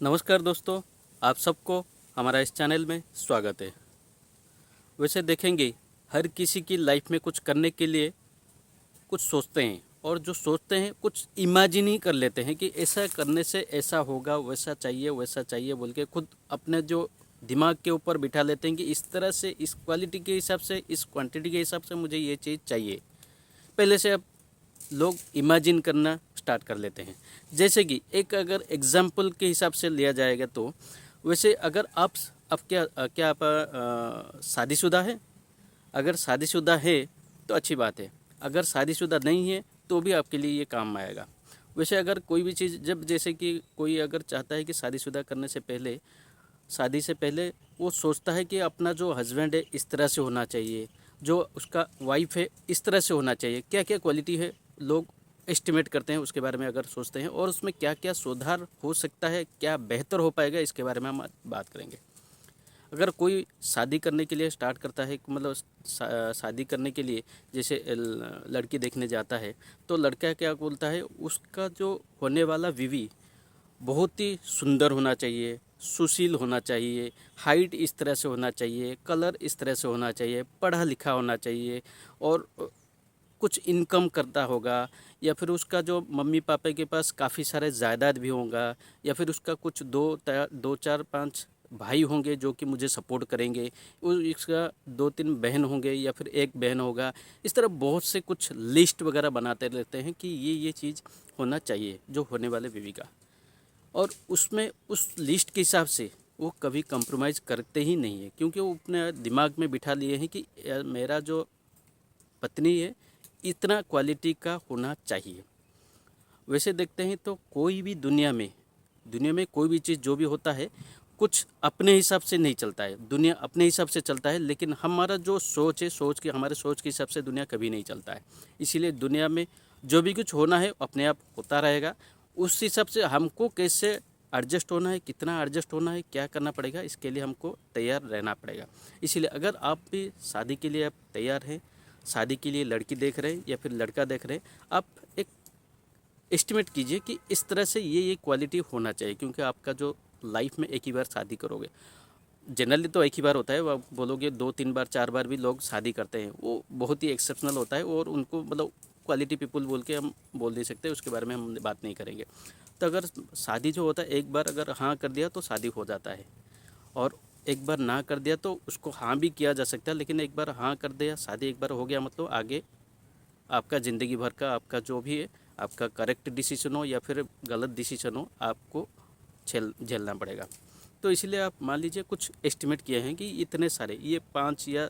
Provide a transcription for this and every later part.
नमस्कार दोस्तों, आप सबको हमारा इस चैनल में स्वागत है। वैसे देखेंगे, हर किसी की लाइफ में कुछ करने के लिए कुछ सोचते हैं, और जो सोचते हैं कुछ इमेजिन ही कर लेते हैं कि ऐसा करने से ऐसा होगा, वैसा चाहिए बोल के खुद अपने जो दिमाग के ऊपर बिठा लेते हैं कि इस तरह से, इस क्वालिटी के हिसाब से, इस क्वांटिटी के हिसाब से मुझे ये चीज़ चाहिए। पहले से अब लोग इमेजिन करना स्टार्ट कर लेते हैं। जैसे कि एक अगर एग्जाम्पल के हिसाब से लिया जाएगा तो वैसे अगर आप क्या आप शादीशुदा है? अगर शादीशुदा है तो अच्छी बात है, अगर शादीशुदा नहीं है तो भी आपके लिए ये काम आएगा। वैसे अगर कोई भी चीज़, जब जैसे कि कोई अगर चाहता है कि शादीशुदा करने से पहले, शादी से पहले वो सोचता है कि अपना जो हस्बैंड है इस तरह से होना चाहिए, जो उसका वाइफ है इस तरह से होना चाहिए, क्या क्या क्वालिटी है लोग एस्टिमेट करते हैं, उसके बारे में अगर सोचते हैं और उसमें क्या क्या सुधार हो सकता है, क्या बेहतर हो पाएगा, इसके बारे में हम आज बात करेंगे। अगर कोई शादी करने के लिए स्टार्ट करता है, मतलब शादी करने के लिए जैसे लड़की देखने जाता है, तो लड़का क्या बोलता है, उसका जो होने वाला बीवी बहुत ही सुंदर होना चाहिए, सुशील होना चाहिए, हाइट इस तरह से होना चाहिए, कलर इस तरह से होना चाहिए, पढ़ा लिखा होना चाहिए, और कुछ इनकम करता होगा, या फिर उसका जो मम्मी पापा के पास काफ़ी सारे जायदाद भी होगा, या फिर उसका कुछ दो चार पाँच भाई होंगे जो कि मुझे सपोर्ट करेंगे, इसका दो तीन बहन होंगे या फिर एक बहन होगा। इस तरह बहुत से कुछ लिस्ट वगैरह बनाते रहते हैं कि ये चीज़ होना चाहिए जो होने वाले बीवी का, और उसमें उस लिस्ट के हिसाब से वो कभी कंप्रोमाइज़ करते ही नहीं है, क्योंकि वो अपने दिमाग में बिठा लिए हैं कि यार मेरा जो पत्नी है इतना क्वालिटी का होना चाहिए। वैसे देखते हैं तो कोई भी दुनिया में कोई भी चीज़ जो भी होता है, कुछ अपने हिसाब से नहीं चलता है, दुनिया अपने हिसाब से चलता है, लेकिन हमारा जो सोच है, हमारे सोच के हिसाब से दुनिया कभी नहीं चलता है। इसीलिए दुनिया में जो भी कुछ होना है अपने आप होता रहेगा। उस हिसाब से हमको कैसे एडजस्ट होना है, कितना एडजस्ट होना है, क्या करना पड़ेगा, इसके लिए हमको तैयार रहना पड़ेगा। इसीलिए अगर आप भी शादी के लिए आप तैयार हैं, शादी के लिए लड़की देख रहे हैं या फिर लड़का देख रहे हैं, आप एक एस्टिमेट कीजिए कि इस तरह से ये क्वालिटी होना चाहिए, क्योंकि आपका जो लाइफ में एक ही बार शादी करोगे। जनरली तो एक ही बार होता है, वो आप बोलोगे दो तीन बार चार बार भी लोग शादी करते हैं, वो बहुत ही एक्सेप्शनल होता है, और उनको मतलब क्वालिटी पीपल बोल के हम बोल नहीं सकते, उसके बारे में हम बात नहीं करेंगे। तो अगर शादी जो होता है, एक बार अगर हाँ कर दिया तो शादी हो जाता है, और एक बार ना कर दिया तो उसको हाँ भी किया जा सकता है, लेकिन एक बार हाँ कर दिया, शादी एक बार हो गया, मतलब आगे आपका ज़िंदगी भर का आपका जो भी है, आपका करेक्ट डिसीजन हो या फिर गलत डिसीजन हो, आपको झेलना पड़ेगा। तो इसलिए आप मान लीजिए कुछ एस्टिमेट किए हैं कि इतने सारे, ये 5 या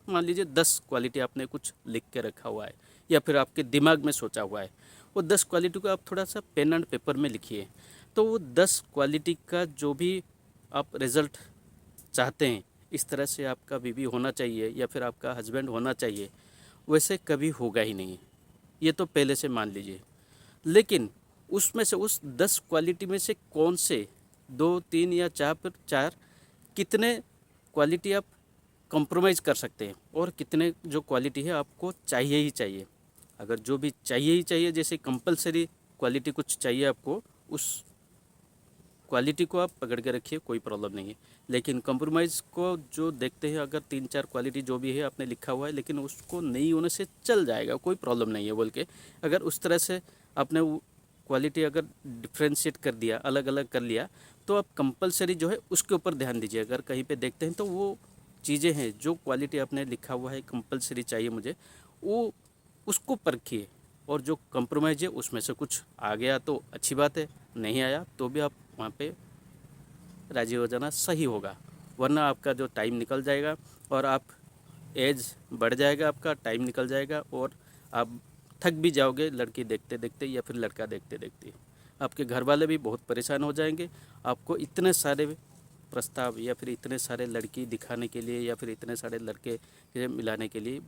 मान लीजिए 10 क्वालिटी आपने कुछ लिख के रखा हुआ है, या फिर आपके दिमाग में सोचा हुआ है। वो 10 क्वालिटी को आप थोड़ा सा पेन एंड पेपर में लिखिए। तो वो 10 क्वालिटी का जो भी आप रिज़ल्ट चाहते हैं, इस तरह से आपका बीवी होना चाहिए या फिर आपका हस्बैंड होना चाहिए, वैसे कभी होगा ही नहीं। ये तो पहले से मान लीजिए। लेकिन उसमें से, उस 10 क्वालिटी में से कौन से 2 3 या चार कितने क्वालिटी आप कॉम्प्रोमाइज़ कर सकते हैं, और कितने जो क्वालिटी है आपको चाहिए ही चाहिए। अगर जो भी चाहिए ही चाहिए, जैसे कंपलसरी क्वालिटी कुछ चाहिए आपको, उस क्वालिटी को आप पकड़ के रखिए, कोई प्रॉब्लम नहीं है। लेकिन कंप्रोमाइज़ को जो देखते हैं, अगर 3 4 क्वालिटी जो भी है आपने लिखा हुआ है, लेकिन उसको नहीं होने से चल जाएगा, कोई प्रॉब्लम नहीं है बोल के, अगर उस तरह से आपने वो क्वालिटी अगर डिफ्रेंशिएट कर दिया, अलग अलग कर लिया, तो आप कंपलसरी जो है उसके ऊपर ध्यान दीजिए। अगर कहीं पे देखते हैं तो वो चीज़ें हैं, जो क्वालिटी आपने लिखा हुआ है कंपलसरी चाहिए मुझे, वो उसको परखिए। और जो कंप्रोमाइज़ है उसमें से कुछ आ गया तो अच्छी बात है, नहीं आया तो भी आप वहाँ पे राज़ी हो जाना सही होगा। वरना आपका जो टाइम निकल जाएगा, और आप एज बढ़ जाएगा, आपका टाइम निकल जाएगा, और आप थक भी जाओगे लड़की देखते देखते या फिर लड़का देखते देखते। आपके घर वाले भी बहुत परेशान हो जाएंगे, आपको इतने सारे प्रस्ताव या फिर इतने सारे लड़की दिखाने के लिए या फिर इतने सारे लड़के मिलाने के लिए,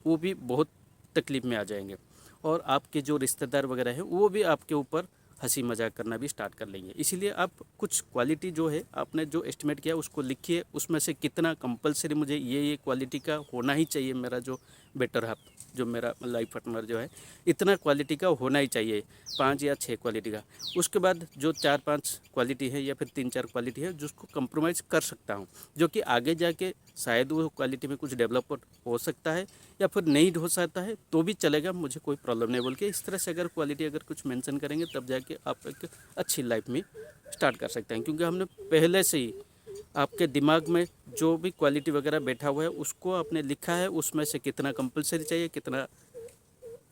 वो भी बहुत तकलीफ़ में आ जाएंगे, और आपके जो रिश्तेदार वगैरह हैं वो भी आपके ऊपर हंसी मजाक करना भी स्टार्ट कर लेंगे। इसीलिए आप कुछ क्वालिटी जो है आपने जो एस्टिमेट किया उसको लिखिए, उसमें से कितना कंपलसरी मुझे ये क्वालिटी का होना ही चाहिए मेरा जो बेटर हाफ जो मेरा लाइफ पार्टनर जो है इतना क्वालिटी का होना ही चाहिए, 5 या 6 क्वालिटी का। उसके बाद जो 4-5 क्वालिटी है या फिर 3-4 क्वालिटी है जिसको कंप्रोमाइज़ कर सकता हूँ, जो कि आगे जाके शायद वो क्वालिटी में कुछ डेवलप हो सकता है या फिर नहीं हो सकता है तो भी चलेगा, मुझे कोई प्रॉब्लम नहीं बोल के। इस तरह से अगर क्वालिटी अगर कुछ मेंशन करेंगे तब जाके आप एक अच्छी लाइफ में स्टार्ट कर सकते हैं, क्योंकि हमने पहले से ही आपके दिमाग में जो भी क्वालिटी वगैरह बैठा हुआ है उसको आपने लिखा है, उसमें से कितना कंपलसरी चाहिए, कितना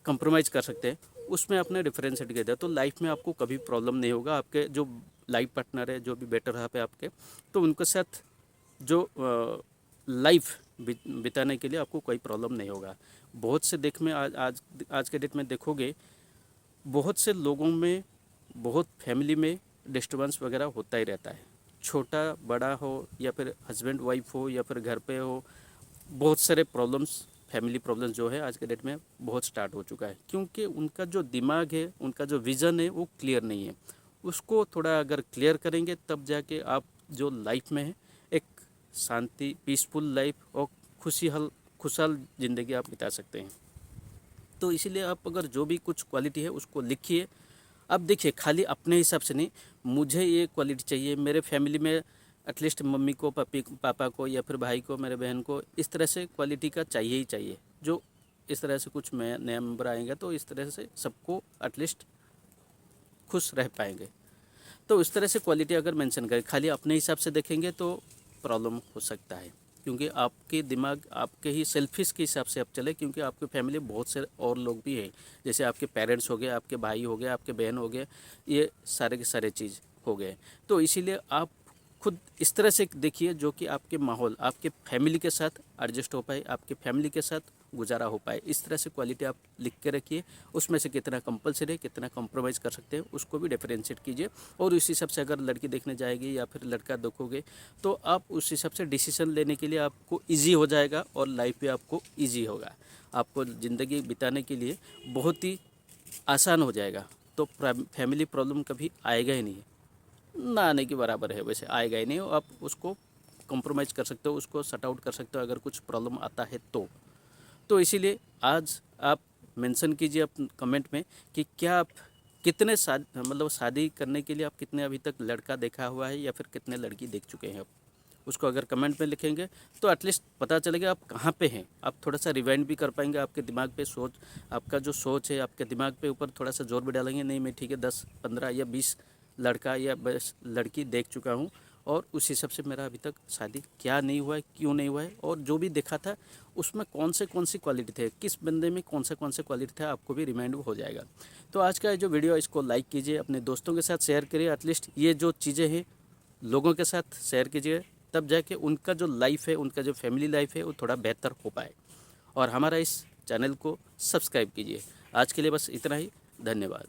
कंप्रोमाइज़ कर सकते हैं, उसमें आपने डिफरेंशिएट किया दिया, तो लाइफ में आपको कभी प्रॉब्लम नहीं होगा। आपके जो लाइफ पार्टनर है, जो भी बेटर हाफ है आपके, तो उनके साथ जो लाइफ बिताने के लिए आपको कोई प्रॉब्लम नहीं होगा। बहुत से देख में आज के डेट में देखोगे, बहुत से लोगों में, बहुत फैमिली में डिस्टर्बेंस वगैरह होता ही रहता है, छोटा बड़ा हो या फिर हस्बैंड वाइफ हो या फिर घर पे हो, बहुत सारे प्रॉब्लम्स, फैमिली प्रॉब्लम्स जो है आज के डेट में बहुत स्टार्ट हो चुका है, क्योंकि उनका जो दिमाग है, उनका जो विज़न है वो क्लियर नहीं है। उसको थोड़ा अगर क्लियर करेंगे तब जाके आप जो लाइफ में है एक शांति, पीसफुल लाइफ और खुशहाल ज़िंदगी आप बिता सकते हैं। तो इसीलिए आप अगर जो भी कुछ क्वालिटी है उसको लिखिए। अब देखिए, खाली अपने हिसाब से नहीं, मुझे ये क्वालिटी चाहिए, मेरे फैमिली में एटलीस्ट मम्मी को, पापा को या फिर भाई को, मेरे बहन को इस तरह से क्वालिटी का चाहिए ही चाहिए। जो इस तरह से कुछ नया मेंबर आएंगे तो इस तरह से सबको एटलीस्ट खुश रह पाएंगे। तो इस तरह से क्वालिटी अगर मेंशन करें, खाली अपने हिसाब से देखेंगे तो प्रॉब्लम हो सकता है, क्योंकि आपके दिमाग आपके ही सेल्फिश के हिसाब से आप चले, क्योंकि आपके फैमिली बहुत से और लोग भी हैं, जैसे आपके पेरेंट्स हो गए, आपके भाई हो गए, आपके बहन हो गए, ये सारे के सारे चीज़ हो गए। तो इसीलिए आप खुद इस तरह से देखिए जो कि आपके माहौल, आपके फैमिली के साथ एडजस्ट हो पाए, आपके फैमिली के साथ गुजारा हो पाए। इस तरह से क्वालिटी आप लिख के रखिए, उसमें से कितना कंपलसरी है, कितना कॉम्प्रोमाइज़ कर सकते हैं, उसको भी डिफरेंशिएट कीजिए। और उस हिसाब से अगर लड़की देखने जाएगी या फिर लड़का देखोगे तो आप उस हिसाब से डिसीजन लेने के लिए आपको ईजी हो जाएगा और लाइफ भी आपको ईजी होगा, आपको ज़िंदगी बिताने के लिए बहुत ही आसान हो जाएगा। तो फैमिली प्रॉब्लम कभी आएगा ही नहीं, ना आने के बराबर है, वैसे आएगा ही नहीं। आप उसको कॉम्प्रोमाइज़ कर सकते हो, उसको सट आउट कर सकते हो अगर कुछ प्रॉब्लम आता है तो इसीलिए आज आप मेंशन कीजिए अपने कमेंट में कि क्या आप कितने शादी करने के लिए आप कितने अभी तक लड़का देखा हुआ है या फिर कितने लड़की देख चुके हैं आप। उसको अगर कमेंट में लिखेंगे तो एटलीस्ट पता चलेगा आप कहाँ पे हैं। आप थोड़ा सा रिवाइंड भी कर पाएंगे, आपके दिमाग पे सोच, आपका जो सोच है आपके दिमाग पे ऊपर थोड़ा सा जोर भी डालेंगे, नहीं मैं ठीक है 10, 15 या 20 लड़का या 20 लड़की देख चुका हूँ और उस हिसाब से मेरा अभी तक शादी क्या नहीं हुआ है, क्यों नहीं हुआ है, और जो भी देखा था उसमें कौन सी क्वालिटी थे, किस बंदे में कौन से क्वालिटी था, आपको भी रिमाइंड हो जाएगा। तो आज का जो वीडियो इसको लाइक कीजिए, अपने दोस्तों के साथ शेयर करिए, एटलीस्ट ये जो चीज़ें हैं लोगों के साथ शेयर कीजिए, तब जाके उनका जो लाइफ है, उनका जो फैमिली लाइफ है वो थोड़ा बेहतर हो पाए। और हमारा इस चैनल को सब्सक्राइब कीजिए। आज के लिए बस इतना ही, धन्यवाद।